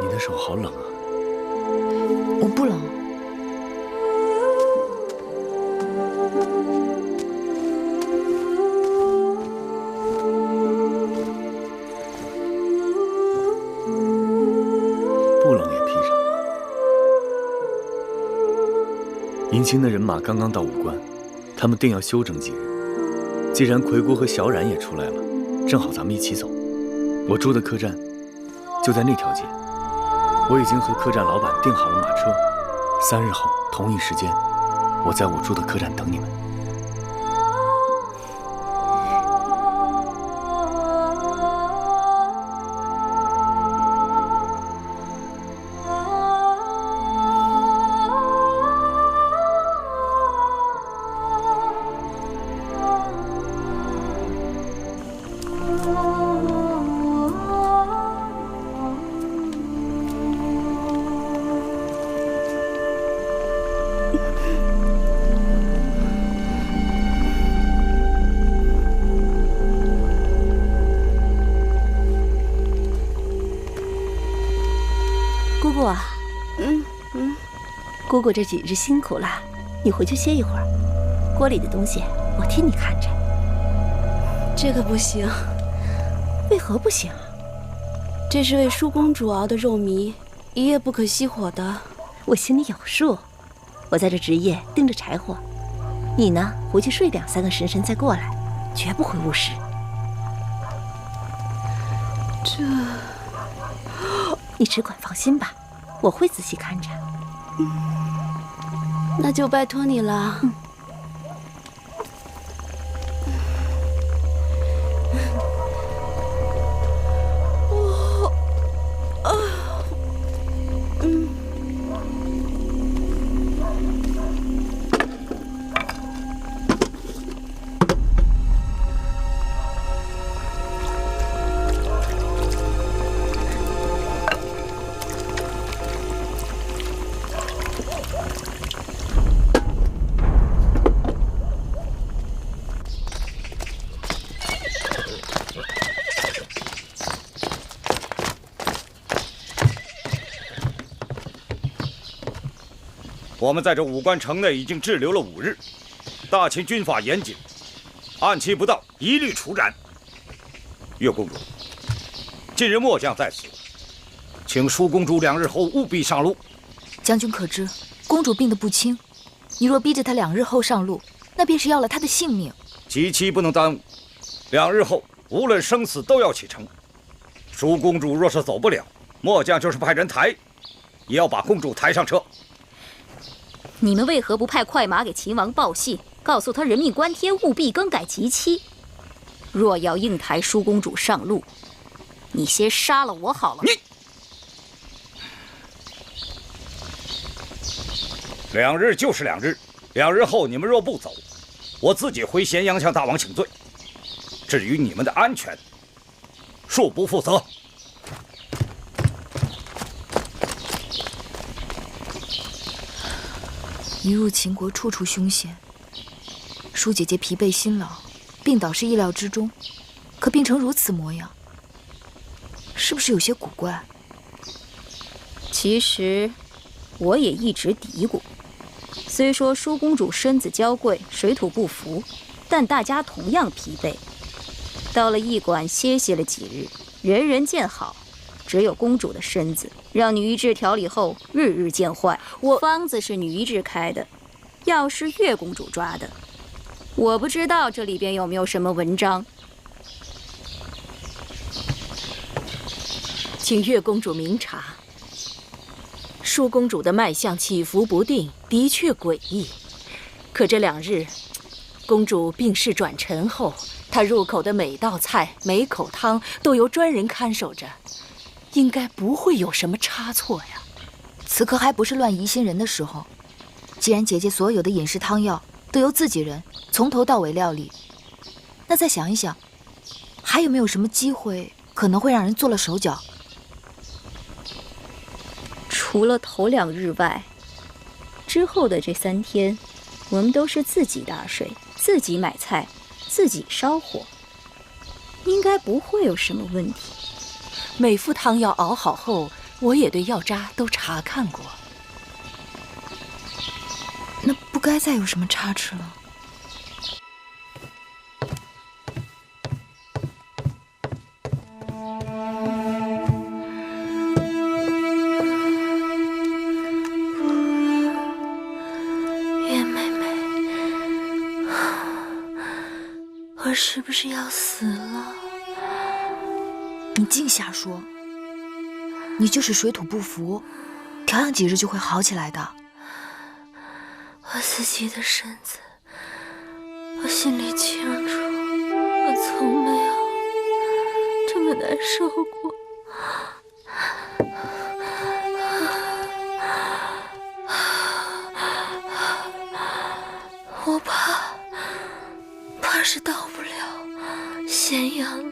你的手好冷啊。我不冷。不冷也披上。迎亲的人马刚刚到武关，他们定要休整几日。既然奎国和小冉也出来了，正好咱们一起走。我住的客栈就在那条街，我已经和客栈老板订好了马车。3日后同一时间，我在我住的客栈等你们。姑姑啊，姑姑这几日辛苦了，你回去歇一会儿。锅里的东西我替你看着。这个不行。为何不行？这是为舒公主熬的肉糜，一夜不可熄火的。我心里有数，我在这值夜盯着柴火，你呢回去睡2、3个时辰再过来，绝不会误事。这，你只管放心吧，我会仔细看着。那就拜托你了。我们在这武关城内已经滞留了5日，大秦军法严谨，按期不到一律处斩。月公主，近日末将在此，请舒公主2日后务必上路。将军可知，公主病得不轻，你若逼着她2日后上路，那便是要了她的性命。吉期不能耽误，2日后无论生死都要启程。舒公主若是走不了，末将就是派人抬，也要把公主抬上车。你们为何不派快马给秦王报信，告诉他人命关天，务必更改吉期？若要硬抬舒公主上路，你先杀了我好了。你2日就是2日，2日后你们若不走，我自己回咸阳向大王请罪。至于你们的安全，恕不负责。一入秦国，处处凶险。舒姐姐疲惫辛劳，病倒是意料之中，可病成如此模样，是不是有些古怪？其实，我也一直嘀咕。虽说舒公主身子娇贵，水土不服，但大家同样疲惫。到了驿馆歇息了几日，人人见好，只有公主的身子，让女医治调理后日日见坏。方子是女医治开的，药是月公主抓的。我不知道这里边有没有什么文章。请月公主明察。舒公主的脉象起伏不定，的确诡异。可这2日，公主病势转沉后，她入口的每道菜、每口汤都由专人看守着，应该不会有什么差错呀。此刻还不是乱疑心人的时候。既然姐姐所有的饮食汤药都由自己人从头到尾料理，那再想一想，还有没有什么机会可能会让人做了手脚？除了头2日外，之后的这3天，我们都是自己打水、自己买菜、自己烧火，应该不会有什么问题。每副汤药熬好后，我也对药渣都查看过。那不该再有什么差池了。月妹妹，我是不是要死了？你净瞎说，你就是水土不服，调养几日就会好起来的。我自己的身子，我心里清楚，我从没有这么难受过。我怕是到不了咸阳了。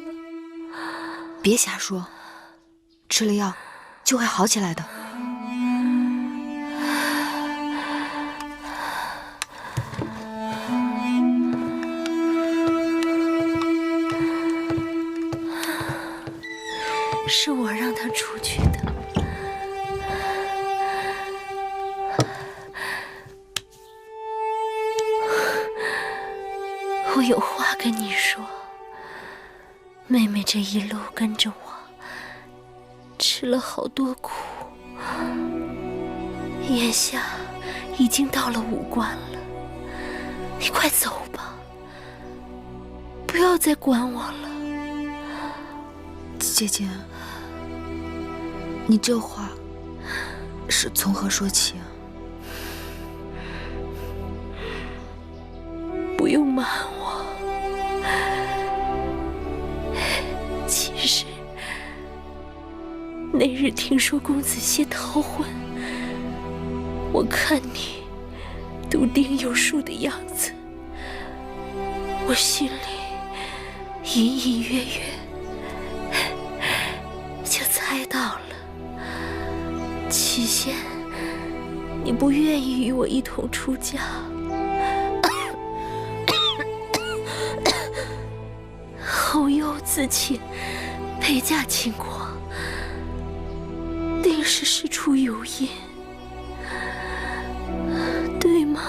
别瞎说，吃了药就会好起来的。是我让他出去的。我有话跟你说，妹妹这一路跟着我，吃了好多苦，眼下已经到了5关了，你快走吧，不要再管我了。姐姐，你这话是从何说起啊？不用瞒我，其实那日听说公子歇逃婚，我看你笃定有数的样子，我心里隐隐约约就猜到了。起先你不愿意与我一同出家，后又自请陪嫁秦国，定是事出有因，对吗？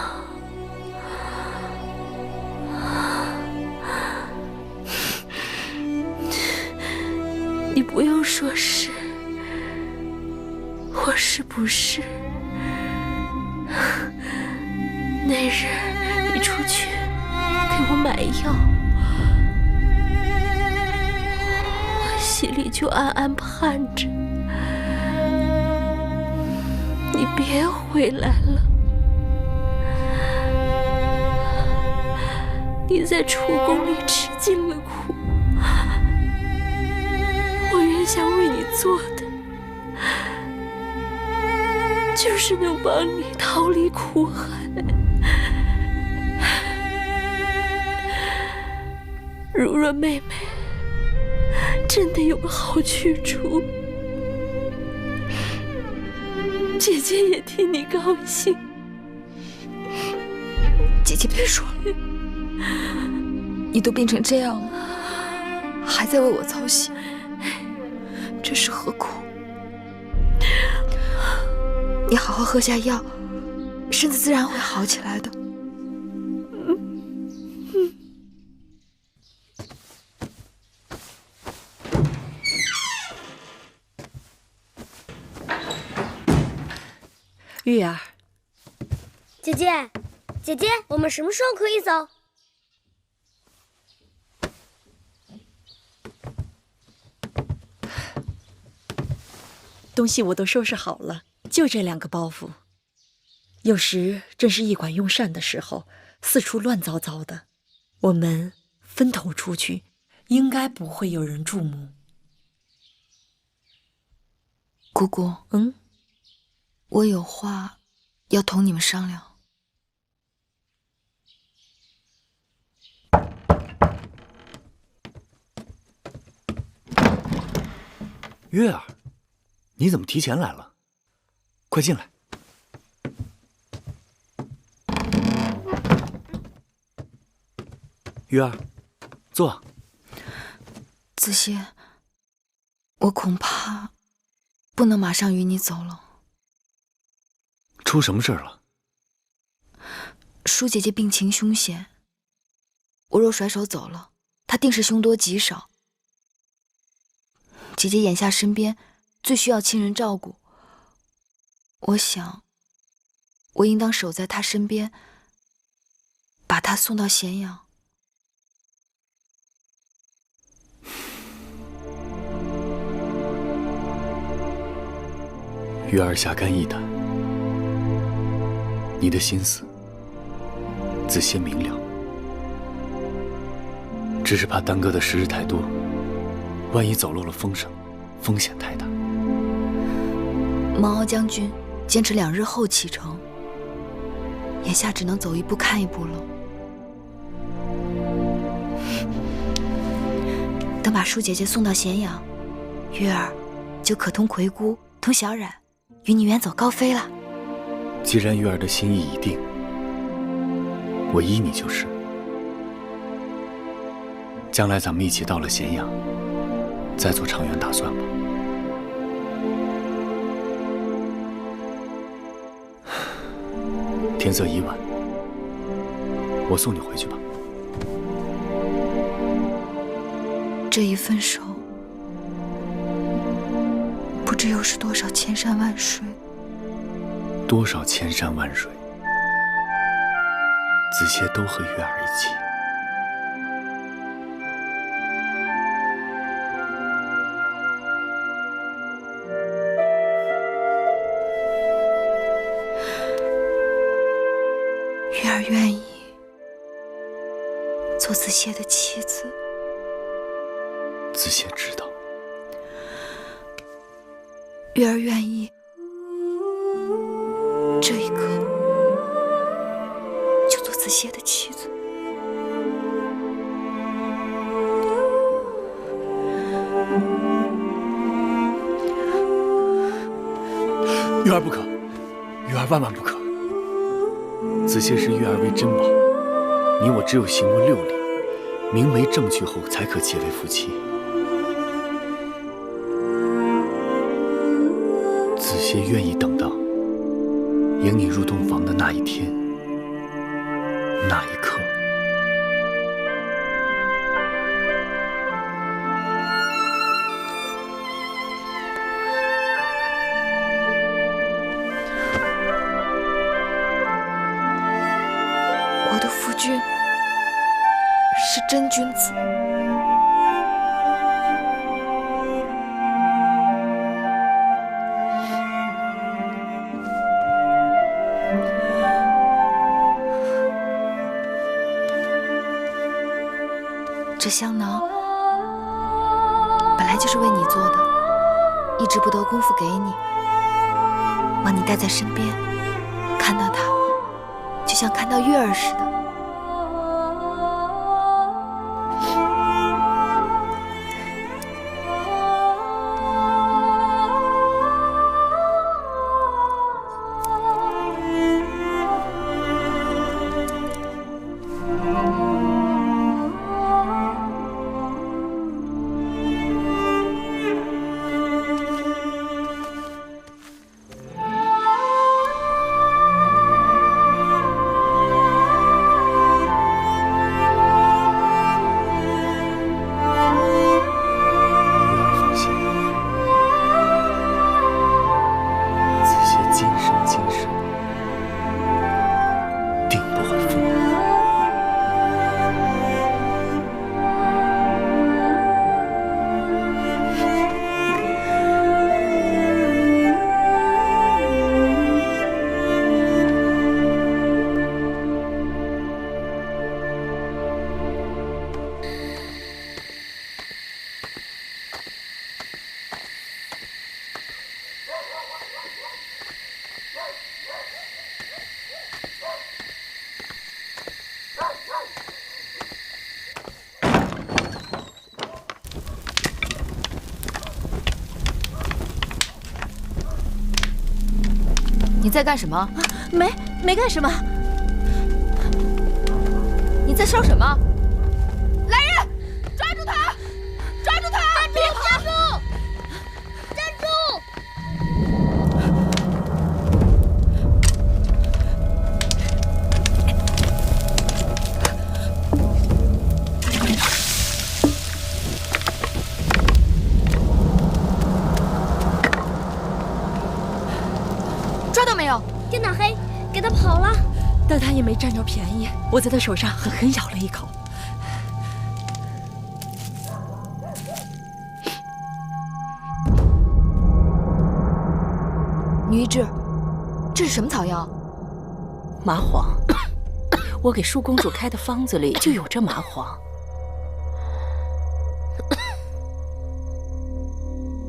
你不用说是或是不是。那日你出去给我买药，我心里就暗暗盼着你别回来了。你在楚宫里吃尽了苦，我原想为你做的就是能帮你逃离苦海。如若妹妹真的有个好去处，姐姐也替你高兴。姐姐别说了，你都病成这样了，还在为我操心，这是何苦？你好好喝下药，身子自然会好起来的。玉儿，姐姐，姐姐，我们什么时候可以走？东西我都收拾好了，就这2个包袱。有时正是一管用膳的时候，四处乱糟糟的，我们分头出去，应该不会有人注目。姑姑，我有话要同你们商量。月儿，你怎么提前来了？快进来。月儿，坐。子歇，我恐怕不能马上与你走了。出什么事儿了？舒姐姐病情凶险，我若甩手走了，她定是凶多吉少。姐姐眼下身边最需要亲人照顾，我想，我应当守在她身边，把她送到咸阳。月儿下肝义胆，你的心思，子歇明了，只是怕耽搁的时日太多，万一走漏了风声，风险太大。毛敖将军坚持2日后启程，眼下只能走一步看一步了。等把舒姐姐送到咸阳，月儿就可同魁姑、同小冉与你远走高飞了。既然月儿的心意已定，我依你就是。将来咱们一起到了咸阳，再做长远打算吧。天色已晚，我送你回去吧。这一分手，不知又是多少千山万水。多少千山万水，子歇都和月儿一起。月儿愿意做子歇的妻子。子歇知道，月儿愿意这一刻就做子歇的妻子。月儿不可，月儿万万不可。子歇视月儿为珍宝，你我只有行过6礼，明媒正娶后，才可结为夫妻。子歇愿意等到迎你入洞房的那一天，那一刻。我的夫君是真君子。这香囊本来就是为你做的，一直不得功夫给你，望你带在身边，看到它就像看到月儿似的。在干什么？没干什么。你在烧什么？来人，抓住他！抓住他！别跑！站住！抓到没有？天打黑，给他跑了。但他也没占着便宜，我在他手上狠狠咬了一口。女医治，这是什么草药？麻黄。我给舒公主开的方子里就有这麻黄。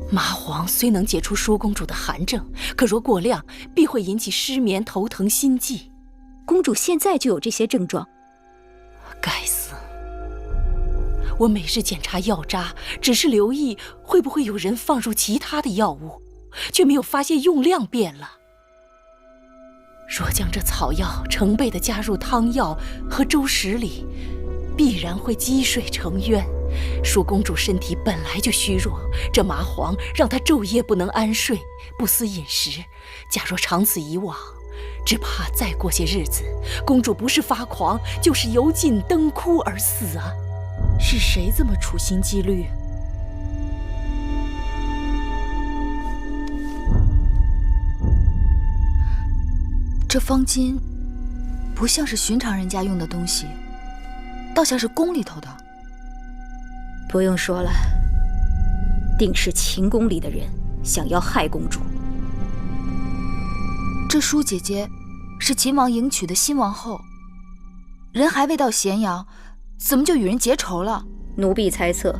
麻黄虽能解除舒公主的寒症，可若过量，必会引起失眠、头疼、心悸。公主现在就有这些症状。该死！我每日检查药渣，只是留意会不会有人放入其他的药物，却没有发现用量变了。若将这草药成倍地加入汤药和粥食里，必然会积水成渊。舒公主身体本来就虚弱，这麻黄让她昼夜不能安睡，不思饮食。假若长此以往，只怕再过些日子，公主不是发狂，就是油尽灯枯而死啊！是谁这么处心积虑？这方巾不像是寻常人家用的东西，倒像是宫里头的。不用说了，定是秦宫里的人想要害公主。这舒姐姐是秦王迎娶的新王后，人还未到咸阳，怎么就与人结仇了？奴婢猜测，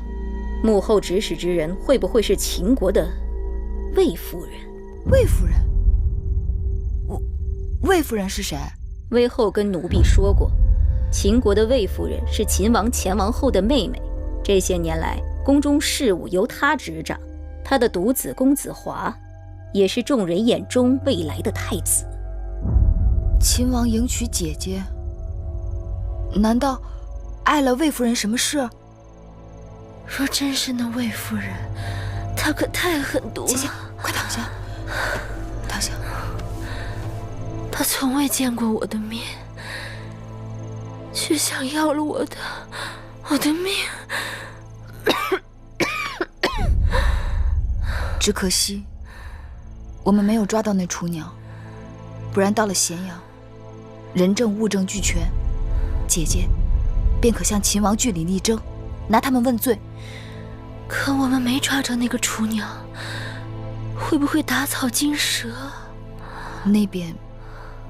幕后指使之人会不会是秦国的魏夫人？魏夫人？魏夫人是谁？魏后跟奴婢说过，秦国的魏夫人是秦王前王后的妹妹。这些年来，宫中事务由她执掌，她的独子公子华，也是众人眼中未来的太子。秦王迎娶姐姐，难道碍了魏夫人什么事？若真是那魏夫人，她可太狠毒了。姐姐，快躺下，躺下。她从未见过我的面，却想要了我的命。只可惜，我们没有抓到那厨娘，不然到了咸阳，人证物证俱全，姐姐便可向秦王据理力争，拿他们问罪。可我们没抓着那个厨娘，会不会打草惊蛇？那边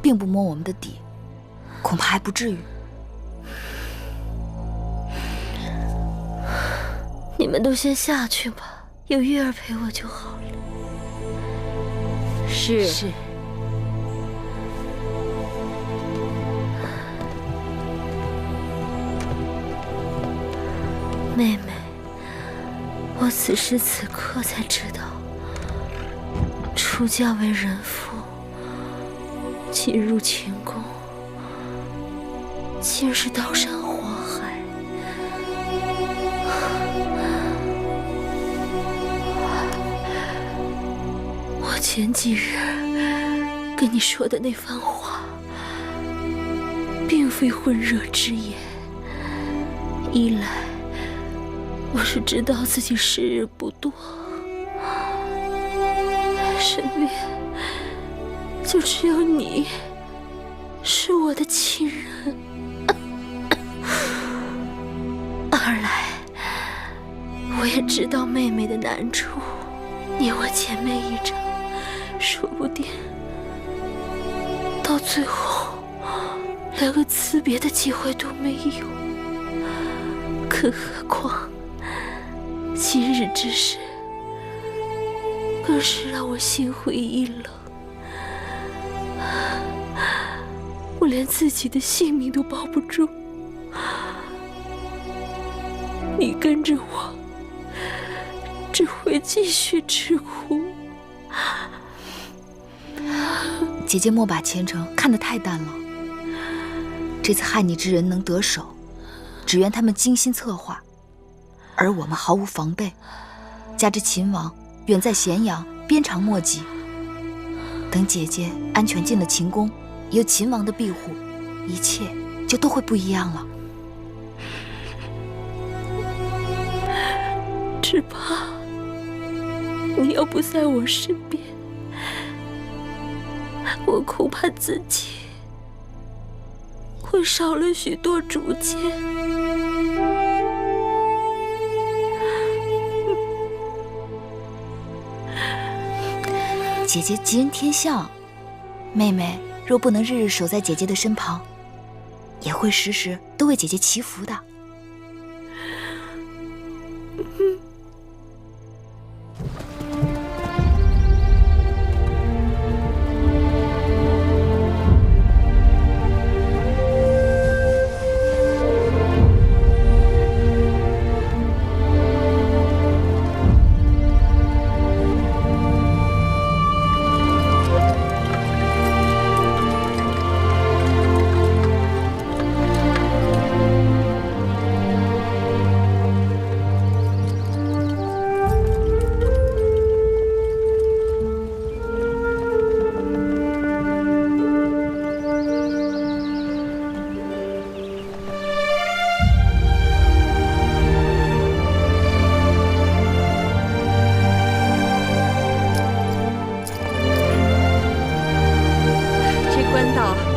并不摸我们的底，恐怕还不至于。你们都先下去吧，有月儿陪我就好了。是。妹妹，我此时此刻才知道，出嫁为人妇，进入秦宫，竟是刀山火海。我前几日跟你说的那番话，并非混热之言。一来，我是知道自己时日不多，身边就只有你是我的亲人。二来，我也知道妹妹的难处，你我姐妹一场，说不定到最后连个辞别的机会都没有。更何况今日之事，更是让我心灰意冷。我连自己的性命都保不住，你跟着我，只会继续吃苦。姐姐莫把前程看得太淡了。这次害你之人能得手，只缘他们精心策划，而我们毫无防备，加之秦王远在咸阳，鞭长莫及。等姐姐安全进了秦宫，有秦王的庇护，一切就都会不一样了。只怕你要不在我身边，我恐怕自己会少了许多主见。姐姐吉人天相，妹妹若不能日日守在姐姐的身旁，也会时时都为姐姐祈福的。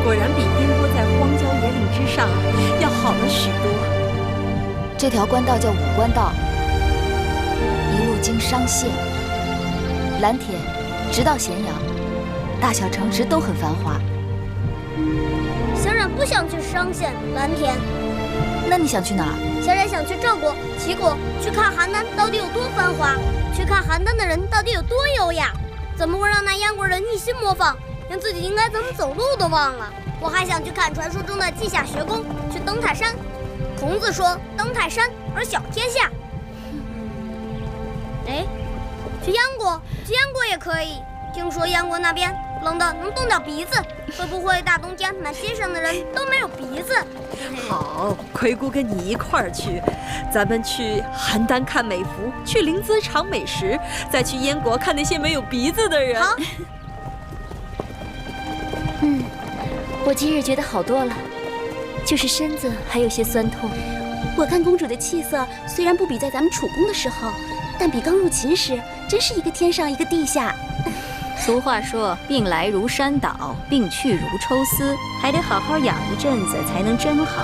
果然比烟波在荒郊野岭之上要好了许多。这条官道叫武官道，一路经商县、蓝田，直到咸阳，大小城池都很繁华。小冉不想去商县、蓝田，那你想去哪儿？小冉想去赵国、齐国，去看邯郸到底有多繁华，去看邯郸的人到底有多优雅。怎么会让那燕国人一心模仿，连自己应该怎么走路都忘了？我还想去看传说中的稷下学宫，去登泰山。孔子说：“登泰山而小天下。”哎，去燕国，去燕国也可以。听说燕国那边冷得能冻掉鼻子，会不会大冬天满街上的人都没有鼻子？好，葵姑跟你一块儿去，咱们去邯郸看美服，去临淄尝美食，再去燕国看那些没有鼻子的人。好。我今日觉得好多了，就是身子还有些酸痛。我看公主的气色虽然不比在咱们楚宫的时候，但比刚入秦时真是一个天上一个地下。俗话说，病来如山倒，病去如抽丝，还得好好养一阵子才能真好。